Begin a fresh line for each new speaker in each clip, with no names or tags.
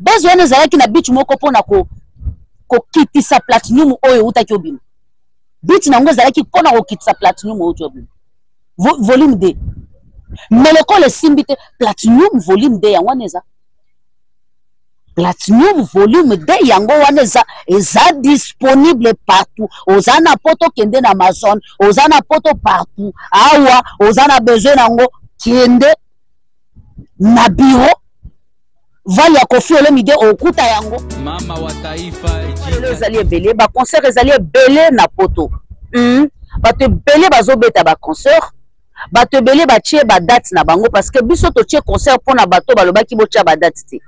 besoin ezala ki na beat moko pona ko kitisa platinum oyo utaki obima beat nango ezala ki pona ko kitisa platinum oyo obima volume 2 meloko le simbite platinum volume 2 yango neza platinum volume 2 yango wana eza disponible partout ozana poto kende na Amazon ozana poto partout awa ozana besoin nango kende na bureau Valia Koffi Olomide okuta yango
mama wa taifa
ezali ebele ba concert ezali ebele na poto bato ebele bazobeta ba concert bato ebele batie ba date na bango parce que biso totie concert pona bato balobaki botia ba date te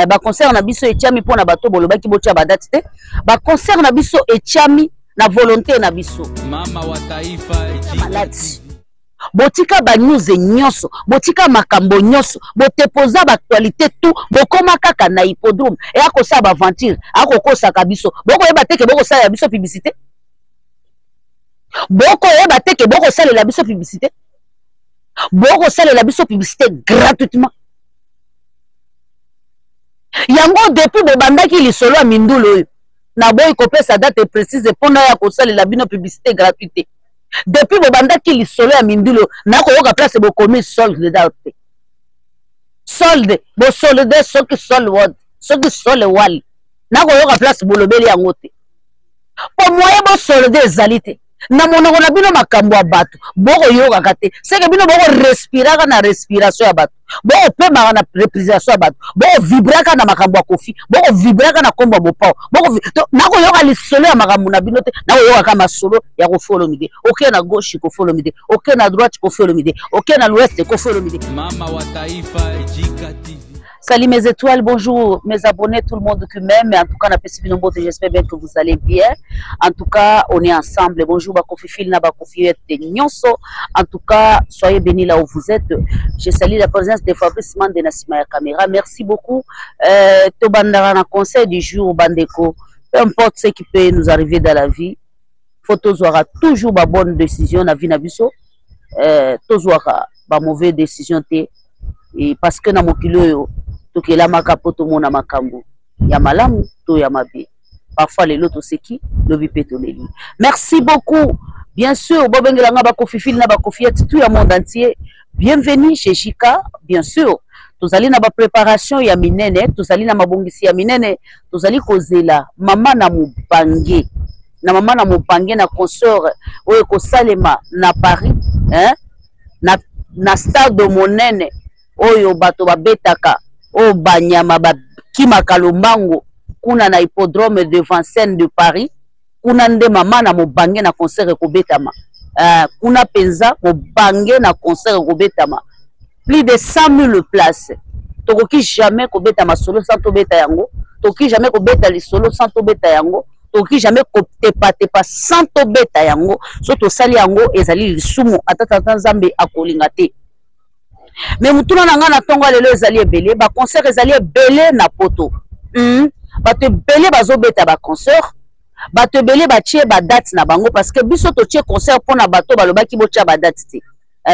ba concert na biso etiami pona bato bolobaki botia ba date te ba concert na biso etiami na volonté na biso
mama wa taifa
maladi botika ba news nyonso botika makambo nyonso botepoza ba actualité tout bokoma kaka na hippodrome e akosa ba aventure akokosa kabiso boko yeba teke boko sala ya biso publicité boko yeba teke boko sala la biso publicité boko sala la biso publicité gratuitement yango depuis bobandaki lisolo ya mindulu na boy kopesa date précise pona ya kosala la bino publicité gratuité depuis bobandaki lisolo ya mindulo nako yoka place bokomi solde date solde bo solde soki sol word soki sol wal nako yoka place bolobeli yango te po moye bo solde ezalite na monoko na bino makambo ya bato boko yoka kate seke bino boko respiraka na respiration ya bato boko pemaka na respiration ya bato boko vibraka na makambo ya Koffi boko vibraka na kombo bopao boko nako yoka lisolo ya makambo na bino te nako yoka kama solo ya Koffi Olomide oke na gauche Koffi Olomide oke na droite Koffi Olomide oke na l'ouest Koffi Olomide
mama wa taifa Ejika TV.
Salut mes étoiles, bonjour mes abonnés, tout le monde qui m'aime. En tout cas, j'espère bien que vous allez bien. En tout cas, on est ensemble. Bonjour, Bakofi Filna, Bakofi Nyonso. En tout cas, soyez bénis là où vous êtes. Je salue la présence des Fabrice de Nassima Caméra. Merci beaucoup. Tobandara na conseil du jour, Bandeko. Peu importe ce qui peut nous arriver dans la vie, photos aura toujours ma bonne décision na vie nabiso. Toujours ma mauvaise décision té. Et parce que na mokilo que la makapoto mona makambo ya malamu to ya mabe parfois les loto seki lobi petoleli. Merci beaucoup. Bien sûr bobengelanga ba Koffi Fil na ba Koffi tout ya monde entier. Bienvenue chez Jika. Bien sûr tozali na ba préparation ya minene, tozali na mabongisi ya minene, tozali kozela mama na mubange na consort oyo ko salema na Paris na stade monene oyo bato babetaka o banyama bakima kalombango kuna na hippodrome devant scène de Paris kuna nde mama na mobange na concert ekobetama kuna penza mobange na concert ekobetama plus de 100 000 places tokoki jamais kobetama solo sans tobeta yango tokoki jamais kobeta lisolo sans tobeta yango tokoki jamais kotepa sans tobeta yango so tosali yango ezali lisumu atata nzambe akolinga te. Mais mutuna na nga na tongo lelo ezali ebele ba concert ezali ebele na poto bato ebele bazobeta ba concert bato ebele batie ba date na bango parce que biso totie concert pona bato balobaki botia ba date te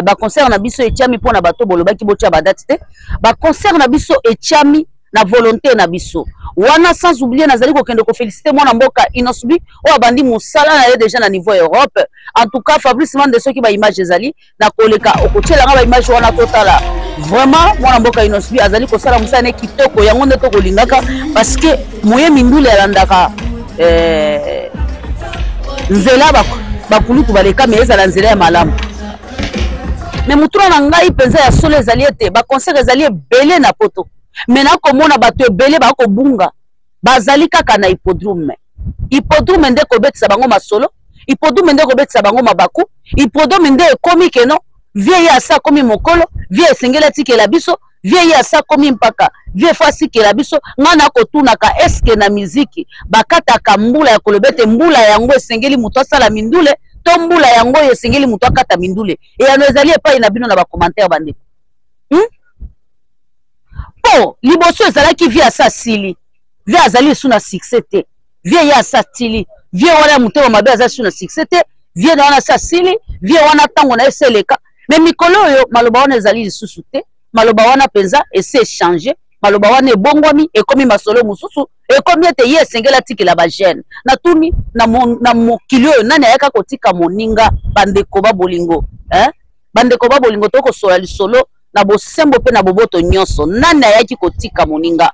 ba concert na biso etiami pona bato bolobaki botia ba date te ba concert na biso etiami na volonté na biso wana sans oublier nazali kokende ko féliciter mwana mboka Inosbi o abandi musala na ye déjà na niveau Europe. En tout cas Fabrice Mande ceux qui ba image ezali na koleka okotiela nga ba image wana totala vraiment mwana mboka Inosbi azali ko sala musana kitoko yango nde to kolingaka parce que moye mindule alandaka nzela bakulutu baleka mais ezala nzela ya malamu. Mais mutuna na ngai penza ya solo ezali ete ba concert ezali belé na poto. Mena komona bato ebele bako bunga bazali kaka na hippodrome nde kobetisa bango masolo hippodrome nde kobetisa bango mabaku hippodrome nde ekomi keno vie ya sa komi mokolo vie esengela tikela biso vie ya sa komi mpaka vie fasi kela biso ngana kotunaka eske na muziki bakataka mbula ya kolobete mbula yango esengeli muto asala mindule to mbula yango esengeli muto akata mindule e ano ezali epai na bino na ba commentaire bandeko po liboso ezalaki vie asa sili vie azali suna succès te vie ya sa tili vie wana mutema mabe azali suna succès te vie na wana sa sili vie wana tango na eseleka mais mikolo yo maloba wana ezali lisusu te maloba wana penza ese changer maloba wana ebongwami ekomi masolo mosusu ekomi ete ye esengeli atikela bagene natuni na mokili oyo nani ayaka kotika moninga bandeko babolingo bandeko babolingo tokosola lisolo na bosembo mpe na boboto nyonso nani ayaki kotika moninga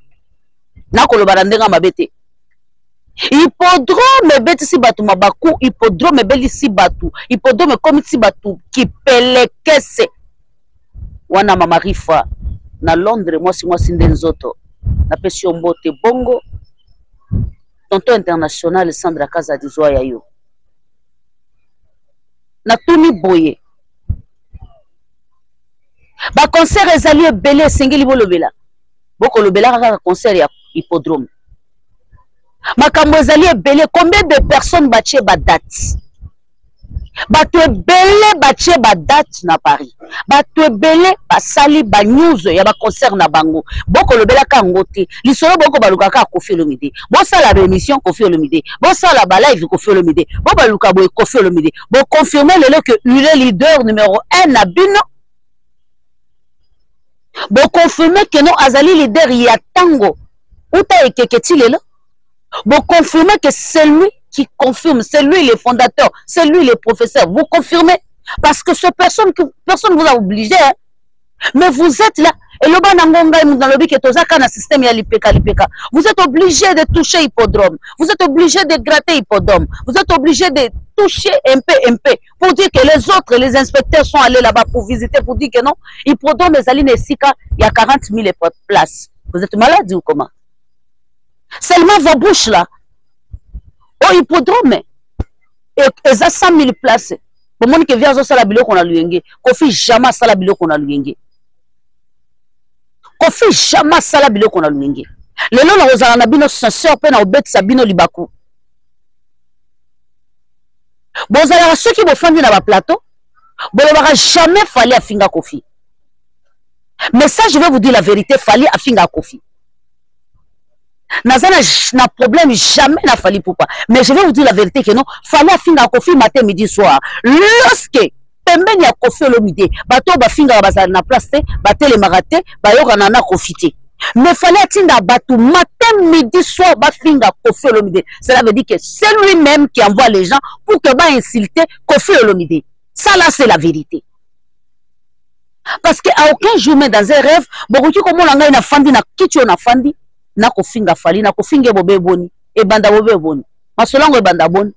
nakoloba na ndenge mabe te hippodrome ebetisi bato mabaku hippodrome ebelisi bato hippodrome ekomisi bato kipelekese wana mama Rifa na Londres mwasi nde nzoto napesi yo mbote bongo tonton international Sandra Kaza dizwa ya yo natuni boye ba concert ezali ebele esengeli bolobela bokolobela kaka concert ya hippodrome makambo ezali ebele combien de personnes batie badate bato ebele batie badate na Paris bato ebele basali banews ya baconcert na bango bokolobelaka yango te lisolo boko balukaka Koffi Olomide bosala rémission Koffi Olomide bosala balive Koffi Olomide bobaluka boye Koffi Olomide boconfirme lelo que il est leader numéro 1 na bino boconfirme que non azali leader ya tango uta ekeketi lelo boconfirme que c'est lui qui confirme, c'est lui le fondateur, c'est lui le professeur. Vous confirmez? Parce que personne vous a obligé. Hein? Mais vous êtes là. Et le système vous êtes obligé de toucher hippodrome. Vous êtes obligé de gratter hippodrome. Vous êtes obligé de toucher MP. Pour dire que les autres, les inspecteurs sont allés là-bas pour visiter, pour dire que non, hippodrome, il y a 40 000 places. Vous êtes malade ou comment? Seulement vos bouches là. Oh, hippodrome, et ça 100 000 places. Pour moi, que vient à la bilo qu'on a luengé. Koffi jamais à la bilo qu'on a luengé. Koffi jamais à la bilo qu'on a luengé. Le nom de Rosa Nabino, sa soeur, peine au bête Sabino Libaku. Bon, vous avez ceux qui me font dans le plateau. Bon, il n'aura jamais fallu à Finga Koffi. Mais ça, je vais vous dire la vérité, fallu à Finga Koffi. Na problème jamais n'a fallu pour pas. Mais je vais vous dire la vérité que non, fallait finir Koffi matin midi soir. Lorsque pembeni ya Koffi Olomide, bato ba finga bazana na place te, ba tele marate, ba yoka na profiter. Mais fallait tinda bato matin midi soir ba finga Koffi Olomide. Cela veut dire que c'est lui-même qui envoie les gens pour que ba insulter Koffi Olomide. Ça là c'est la vérité. Parce que à aucun jour mais dans un rêve, beaucoup comme on a na fandi na kicho na fandi. Na kofinga fali na kofinga bobe boni e banda bobe boni masolongo e banda boni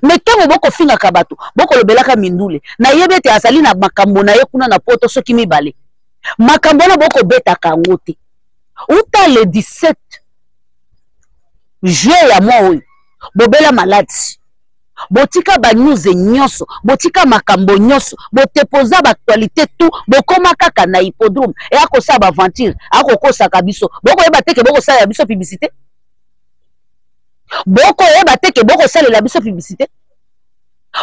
mais tango boko finga kabato boko lobelaka mindule na yebete azali na makambo na ye kuna na poto soki mibale makambo na boko beta kangote uta le 17 juillet ya moi bobela maladi botika ba news nyonso botika makambo nyonso botepoza ba actualité tout bokoma kaka na hippodrome et akosa ba aventure akokosa kabiso boko yeba teke boko sala biso publicité boko yeba teke boko sala la biso publicité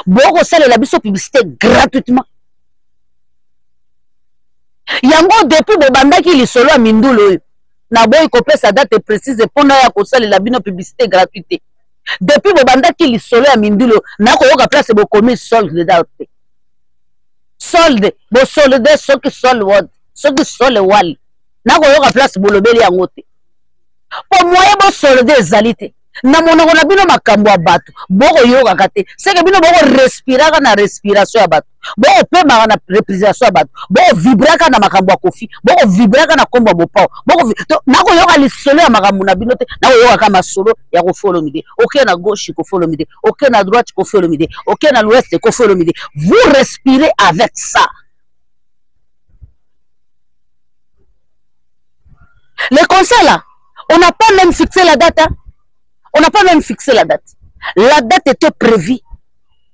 boko sala la biso publicité gratuitement yango depuis bobandaki lisolo ya mindulu na boy kopesa date précise pona ya kosala la bino publicité gratuité. Depuis bobanda ki lisolo ya mindulo na koyoka place bokomi solde date solde bo solde soki sol word soki sol wali na koyoka place bolobeli yango te po moye bo solde ezali te na monoko na bino makambo ya bato boko yoka te seke bino boko respiraka na respiration ya bato boko pemaka na respiration ya bato boko vibraka na makambo ya Koffi boko vibraka na kombo bopao boko na koyoka lisolo ya makambo na bino te na koyoka kama solo ya Koffi Olomide ok na gauche Koffi Olomide ok na droite Koffi Olomide ok na l'ouest Koffi Olomide vous respirez avec ça. Les conseils là on n'a pas même fixé la date hein? On n'a pas même fixé la date. La date était prévue.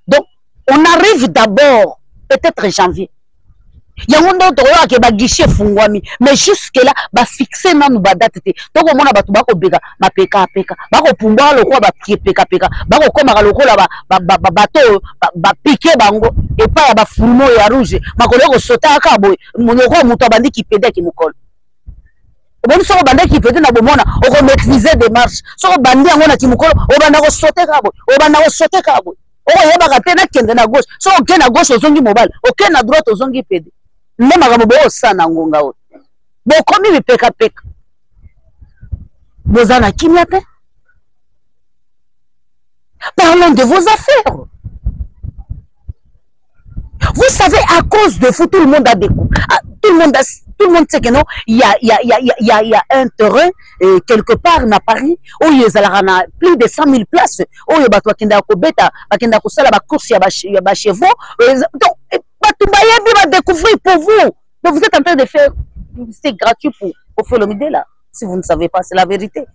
Donc, on arrive d'abord, peut-être janvier. Il y a un autre qui va guichet fungwami. Mais jusque-là, va fixer même la date. Donc, on a battu bega, ma peka. Bako pumba le roi, ba peka. Bako koma le roi là, bateau, ba piqué bango. Et pas ya ba fulmo ya rouge. Ma collègue sauta à cabo. Mon roi moutabandi qui pédait qui me colle. Bon, si on bande qui peut na bomona, on maîtriser des marches. Si on bande on a qui mukolo, on bande on sauter kabo, on yeba katena kende na gauche. Si on kende na gauche ozongi mobile, on kende na droite ozongi pede. Ndema kabo bo sana ngonga o. bokomi bipekapeka bozana kimia te. Parlons de vos affaires. Vous savez, à cause de vous, tout le monde a des coups. Tout le monde sait que non, il y a un terrain quelque part dans Paris où il y a plus de 100 000 places. Où il y a des courses, il y a des chevaux. Donc, va découvrir pour vous. Donc, vous êtes en train de faire publicité gratuite pour Folomide là. Si vous ne savez pas, c'est la vérité.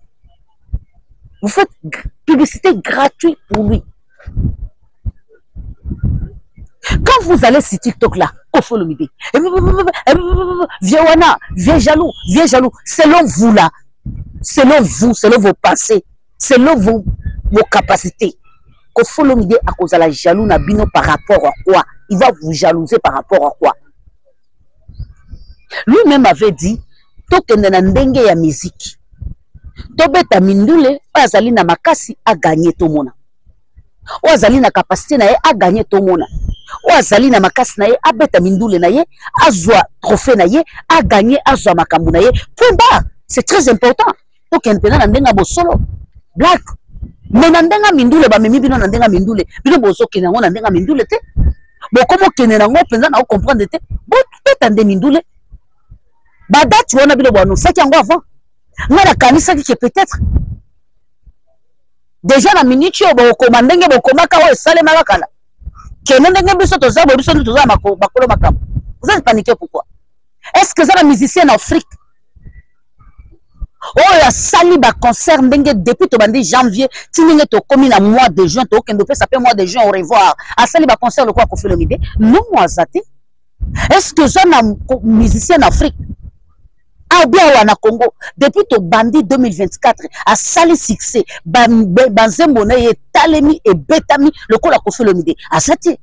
Vous faites publicité gratuite pour lui. Quand vous allez sur TikTok là, Kofolomide, vieux wana, vieux jaloux, selon vous là, selon vous, selon vos pensées, selon vos capacités, Kofolomide à cause de la jaloux na bino par rapport à quoi? Il va vous jalouser par rapport à quoi? Lui-même avait dit, tokende na ndenge ya musique. Tobeta mindule, azali na makasi a gagné tout mona. Azali na capacité na ye a gagné tout mona. Azali na makasi na ye a beta mindule na ye, azwa trophée na ye, a gagné azwa makambu na ye. Point barre. C'est très important. Tokende na ndenga bo solo. Black. Mais na ndenga mindule ba memi bino na ndenga mindule. Bino bozo kena ngo na ndenga mindule te. Bo komo kene na ngo penza na comprendre te. Bo tande mindule. Ba date wana bino bo no saki ngo avant. Ngana kanisa ki peut-être déjà na minute yo bo komandenge bo komaka o sale malakala kene ndenge biso toza makolo makam. Vous êtes paniqué pourquoi? Est-ce que ça la musicien en Afrique oh ya sali ba concert ndenge depuis to bandi janvier tinenge to komi na mois de juin to kendo pe ça fait mois de juin au revoir a sali ba concert le quoi ko Folomide non moi zate. Est-ce que ça na musicien en Afrique ah bien wana Congo depuis to bandi 2024 a sali succès banzembo na ye talemi et betami le ko la ko Folomide a zate.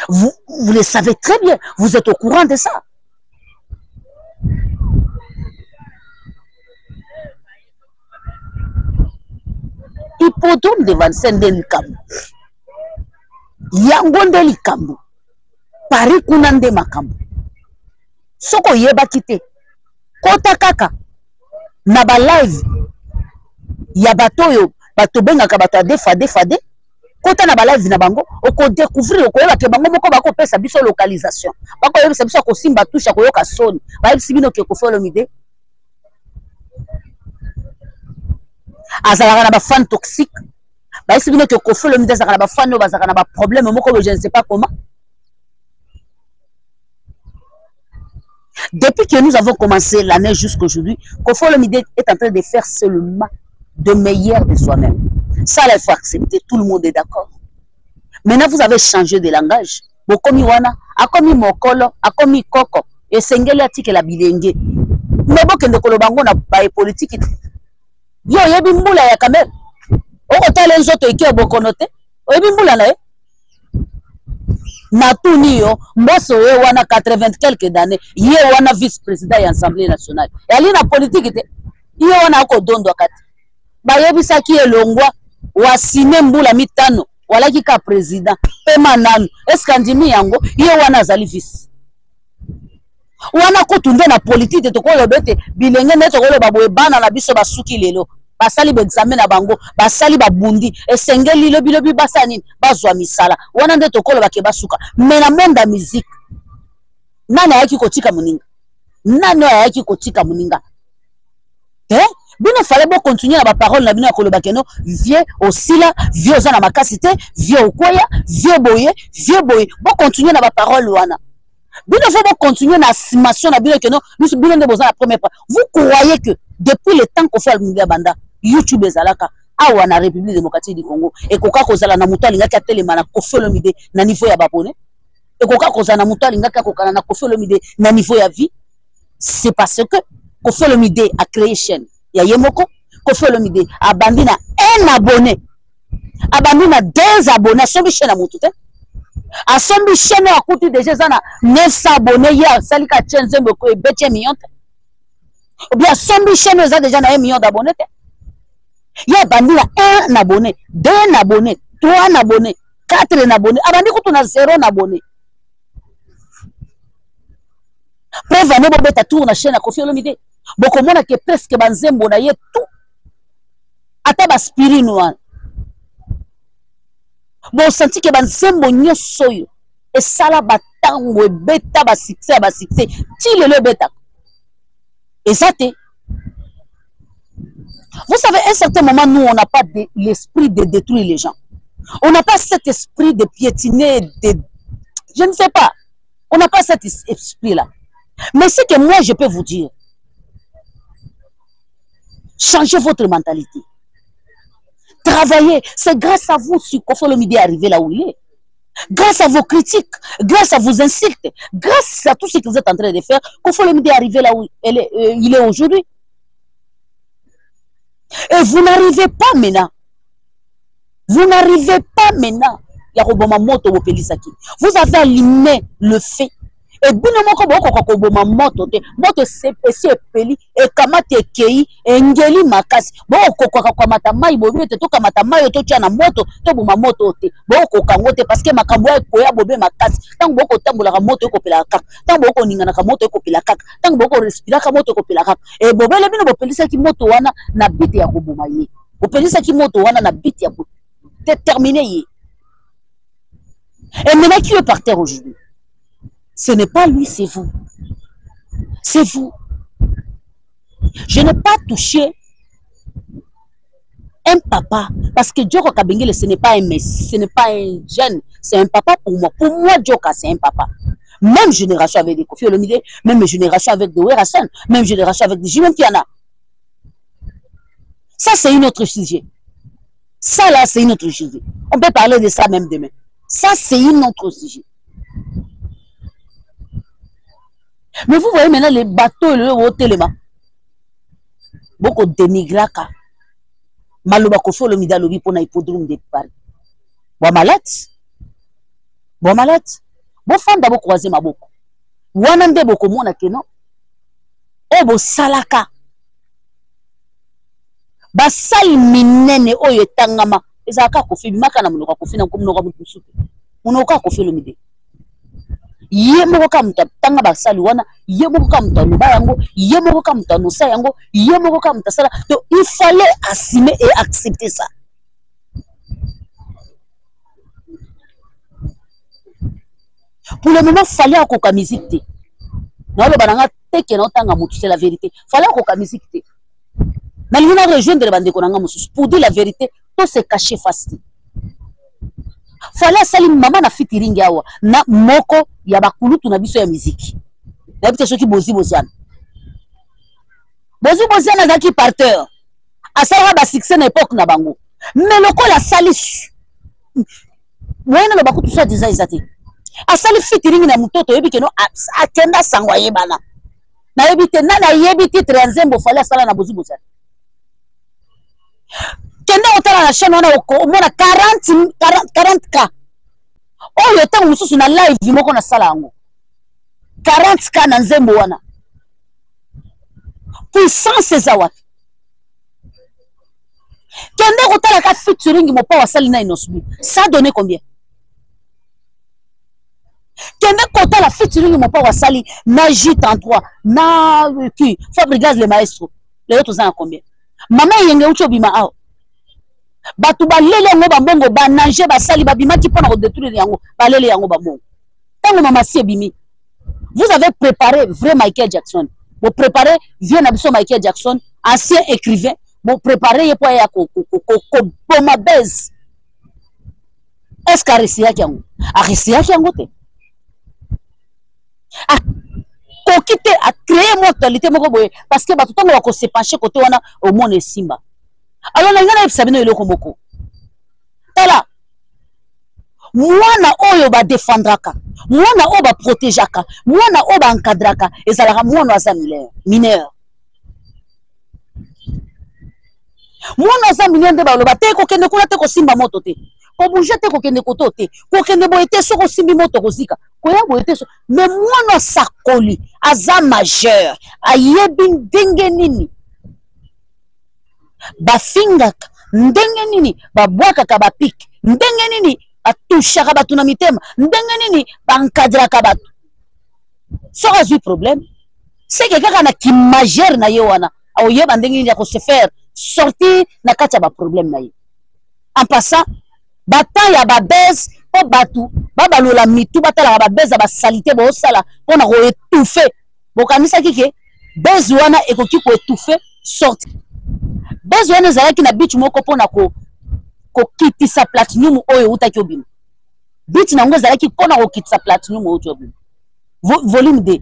Vous le savez très bien, vous êtes au courant de ça. Hippodrome de Vincennes de Likambo. Yango de Likambo. Paris kunande makambo. Soko yeba kite. Kota kaka. Na ba live. Ya bato yo. Bato benga ka bato defade. Kota na ba live na bango. Oko découvrir oko yeba ke bango moko bako pesa biso localisation. Bako yeba biso ko simba touche ko yoka soni. Ba yeba sibino ke ko Folomide. Azalaka na ba fan toxique ba isi bino ke ko Folomide azalaka na ba fan no bazalaka na ba problème moko je ne sais pas comment. Depuis que nous avons commencé l'année jusqu'aujourd'hui, ko Folomide est en train de faire seulement de meilleur de soi-même. Ça il faut accepter, tout le monde est d'accord. Maintenant vous avez changé de langage. Bokomi wana, akomi mokolo, akomi koko, et sengeli atike la bilenge. Mais bokende kolobango na ba politique. Yo yebi mbula ya kamera oko tala nzoto eke bokonote oyebi mbula na ye matuni yo mboso ye wana 80 quelques d'années ye wana vice-président ya Assemblée nationale yali na politique te ye wana ako dondo akati bayebisaki elongwa wasime mbula mitano walaki ka président pe manano eske ndimi yango ye wana azali vice wana kutunde na politique to ko lobete bilenge neto ko loba boye bana na biso basuki lelo basali ba examen na bango basali ba bundi esengeli lobi basani bazwa misala wana nde to ko loba ke basuka mais na monde ya musique nani ayaki kotika muninga bino fallait bon continuer na ba parole na bino ko loba ke no vieux osila vieux ozana makasite vieux okoya vieux boye bon continuer na ba parole wana. Bino faut continuer na simation na bino que non nous bino de la première fois. Vous croyez que depuis le temps qu'on fait le banda YouTube ezalaka awa na République démocratique du Congo et koka kozala na muto alingaki atelema na ko Folomide na niveau ya babone et koka kozala na muto alingaki kokana na ko Folomide na niveau ya vie c'est parce que ko Folomide a créé chaîne ya yemoko ko Folomide a bandi na 1 abonné abandi na 2 abonnés so bi chaîne na muto te a sombi chaîne a coûté déjà zana 900 abonnés hier salika chaîne zembo ko ebetje million ou bien sombi chaîne za déjà na 1 million d'abonnés ya bandi na 1 abonné 2 abonnés 3 abonnés 4 abonnés abandi kutu na 0 abonnés preuve ane bobeta tour na chaîne ya Koffi Olomide bokomona ke presque banzembo na ye tout ata baspirine wana bosenti ke banzembo nyonso oyo esala batango ebeta basuccès ya basuccès ti lelo ebetaka eza te. Vous savez, à un certain moment, nous, on n'a pas l'esprit de détruire les gens. On n'a pas cet esprit de piétiner, je ne sais pas. On n'a pas cet esprit-là. Mais ce que moi, je peux vous dire, changez votre mentalité. Travaillez. C'est grâce à vous si Koffi Olomide est arrivé là où il est. Grâce à vos critiques, grâce à vos insultes, grâce à tout ce que vous êtes en train de faire, Koffi Olomide est arrivé là où il est aujourd'hui. Et vous n'arrivez pas maintenant. Vous n'arrivez pas maintenant. Vous avez allumé le fait. Et bino moko boko kokoboma moto te moto sepesi epeli e kamate kei engeli makasi boko kokamata mai bobi te to kamata mai to tia na moto to boma moto te boko kango te parce que makambo ekoya bobe makasi tango boko tambola ka moto ekopela kaka tango boko ningana ka moto ekopela kaka tango boko respira ka moto ekopela kaka e bobele bino bopelisa ki moto wana na bite ya koboma ye bopelisa ki moto wana na bite ya déterminer ye. Et maintenant qui est par terre aujourd'hui? Ce n'est pas lui, c'est vous. C'est vous. Je n'ai pas touché un papa, parce que Djoko Kabengele, ce n'est pas un messie, ce n'est pas un jeune, c'est un papa pour moi. Pour moi, Djoka, c'est un papa. Même génération avec des Koffi Olomide, même génération avec des Werasen, même génération avec des Jimem Piana. Ça, c'est une autre sujet. Ça, là, c'est une autre sujet. On peut parler de ça même demain. Ça, c'est une autre sujet. Mais vous voyez maintenant les bateaux et le téléma. Beaucoup dénigraka. Maloba Koffi Olomide lobi pour na hippodrome de Paris. Bon malade. Bon malade. Bon femme d'abord croiser ma boko. Wanande boko mona keno. Obo salaka. Basali minene oyo tangama. Ezaka Koffi maka na munoka Koffi na komunoka mutusu. Munoka Koffi Olomide. Ye moko ka muta tanga basali wana ye moko ka muta loba yango ye moko ka muta nosa yango ye moko ka muta sala. Donc il fallait assumer et accepter ça. Pour le moment fallait akoka musique te na lo bananga teke na tanga mutu, c'est la vérité. Fallait akoka musique te na lina rejoindre bande ko nanga mususu pour dire la vérité. Tout se cacher face. Fallait sali maman na fitiringi awa na moko ya bakulutu na biso ya muziki na bite soki bozi boziana zaki parteur asala ba succès na époque na bango mais lokola sali moyena lo bakutu so design zati asali fitiringi na mutoto yebike no akenda sangwa yebana na yebite na yebite transembo fallait asala na bozi boziana kenda otala na chaîne wana omona 40K oyo tango mususu na live moko na sala yango 40K na nzembo wana puissance eza wapi kenda kotala ka featuring mopa wasali na inosubi ça donné combien kenda kotala featuring mopa wasali na J33 na qui Fabregas le maestro les autres en combien mama yenge ucho bima ao batu balele yango bambongo banange basali babimaki pona ko détruire yango balele yango bambongo tango mama si ebimi. Vous avez préparé vrai Michael Jackson, vous préparez vieux nabiso Michael Jackson ancien écrivain, vous préparez yepo ya ko boma base. Est-ce qu'a réussi à yango a réussi à yango te a ko kite a créer mortalité moko boye parce que batu tango ko se pencher côté wana au monde simba. Alors na ngana sabino eloko moko tala mwana oyo ba défendraka mwana oyo ba protégeaka mwana oyo ba encadraka ezalaka mwana aza mineur mwana aza mineur nde baloba te kokende kuna te kosimba moto te ko bouger te kokende koto te kokende boye te soko simbi moto kozika koya boye te so mais mwana sakoli aza majeur ayebi ndenge nini bafingaka ndenge nini babwakaka bapik ndenge nini batushaka batu na mitema ndenge nini bankadraka batu. so azui problème c'est que kaka na ki majeur na ye wana aoyeba ndenge nini ya se faire sortir na kati ya ba problème na ye en passant bata ya ba base po batu babalola mitu batala ba base ba salité bo sala pona ko étouffer bokanisa kike base wana ekoki ko étouffer sortir base wana zalaki na bitch moko pona ko kitisa platinum oyo utaki obima bitch nango zalaki pona ko kitisa platinum oyo obima volume 2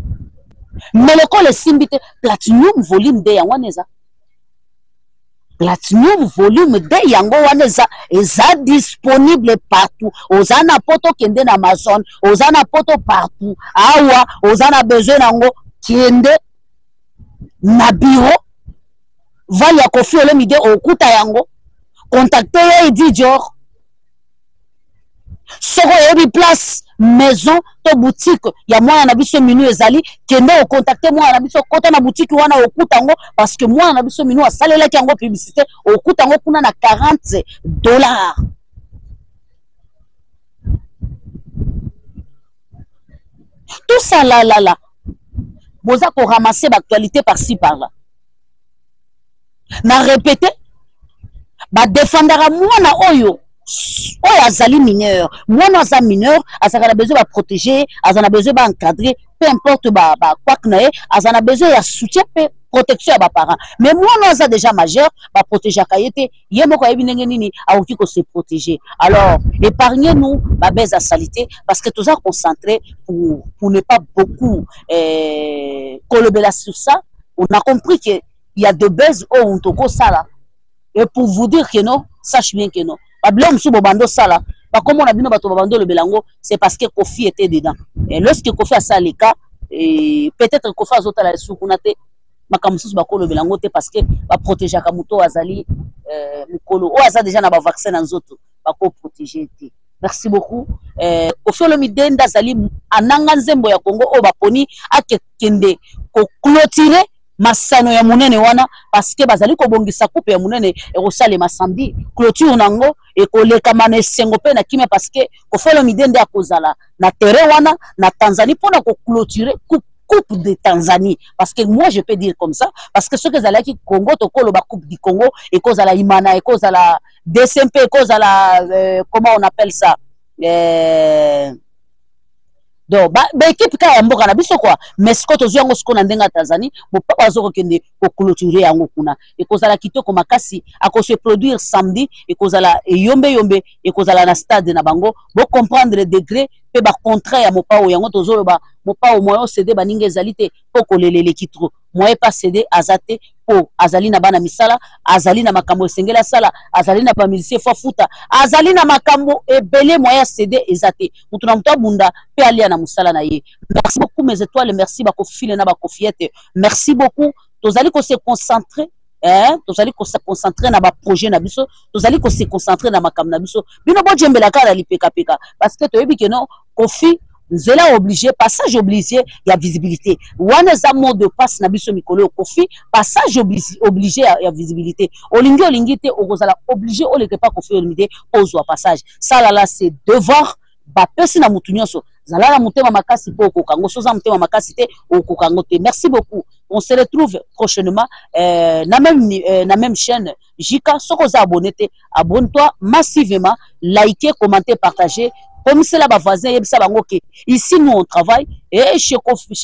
mais le col simbite platinum volume 2 yango neza platinum volume 2 yango wana eza disponible partout ozana poto kende na Amazon ozana poto partout awa ozana besoin nango kende na bureau vali ya Koffi Olomide okuta yango contacter ye Edi Dior soko yebi place maison to boutique ya mwana na biso minu ezali kende o contacter mwana na biso kota na boutique wana okuta ngo parce que mwana na biso minu asalela ki yango publicité okuta ngo kuna na $40 tout ça là boza ko ramasser l'actualité par-ci par-là na répéter ba défendra mwana oyo azali mineur mwana aza mineur azaka besoin ba protéger azana besoin ba encadrer peu importe ba quoi que nae azana besoin ya soutien pe protection ya ba parents mais mwana aza déjà majeur ba protéger kayete ye moko yebi ndenge nini aoki ko se protéger alors épargnez nous ba baisse à salité parce que tous a concentré pour ne pas beaucoup colobela sur ça on a compris que il y a de baisse au on toko sala et pour vous dire que non sache bien que non Bablom sous Bobando Sala, pas comme on a bien battu Bobando le Belango, c'est parce que Koffi était dedans. Et lorsque Koffi a ça les cas, et peut-être Koffi a zota la sous-kunate, Makamusus Bako le Belango, parce que va protéger Kamuto Azali, Mukolo, ou Aza déjà n'a pas vaccin en zoto, Bako protéger. Merci beaucoup. Koffi Olomide Ndazali, Ananganzembo ya Congo, o Baponi, a Kende, ko clôturer. Masano ya munene wana parce que bazali ko bongisa coupe ya munene e ko sale masambi clôture nango e ko leka mane sengo pe na kime parce que Koffi Olomide nde akozala na terrain wana na Tanzanie pona ko clôturer coupe de Tanzanie parce que moi je peux dire comme ça parce que ce que zalaki Congo to koloba coupe du Congo e kozala Imana e kozala DCMP e kozala comment on appelle ça donc ba équipe ka mboka na biso quoi mais ce que tozo yango siko na ndenga Tanzanie mo papa zo kende ko clôturer yango kuna e kozala kitoko makasi ako se produire samedi e kozala yombe e kozala na stade na bango bo comprendre le degré pe ba contrat ya mopao yango tozo ba mopao moyo cédé baninga ezalite po kolelele kitro moye pas cédé azate po azali na bana misala azali na makambo sengela sala azali na ba musicien fa futa azali na makambo ebele moya cédé ezate mutu na mutu abunda pe alia na musala na ye. Merci beaucoup mes étoiles, merci ba Koffi na ba Koffiette, merci beaucoup tozali ko se concentrer tozali ko se concentrer na ba projet na biso tozali ko se concentrer na makambo na biso bino bo jembela kala lipeka peka parce que toyebi que non Koffi nzela obligé passage obligé ya visibilité wana za mot de passe na biso mikolo Koffi passage obligé ya visibilité olingi te okozala obligé o leke pas Koffi Olomide ozwa passage ça là c'est devoir ba pesi na mutu nyonso zala na mutema makasi po kokango soza mutema makasi te okokango te. Merci beaucoup, on se retrouve prochainement na même chaîne Jika sokoza abonné te abonne-toi massivement, likez, commentez, partagez. Comme c'est là, voisin, ici nous on travaille et chez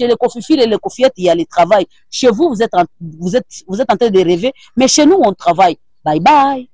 les Koffifil et les Koffiettes il y a le travail. Chez vous vous êtes en train de rêver, mais chez nous on travaille. Bye bye.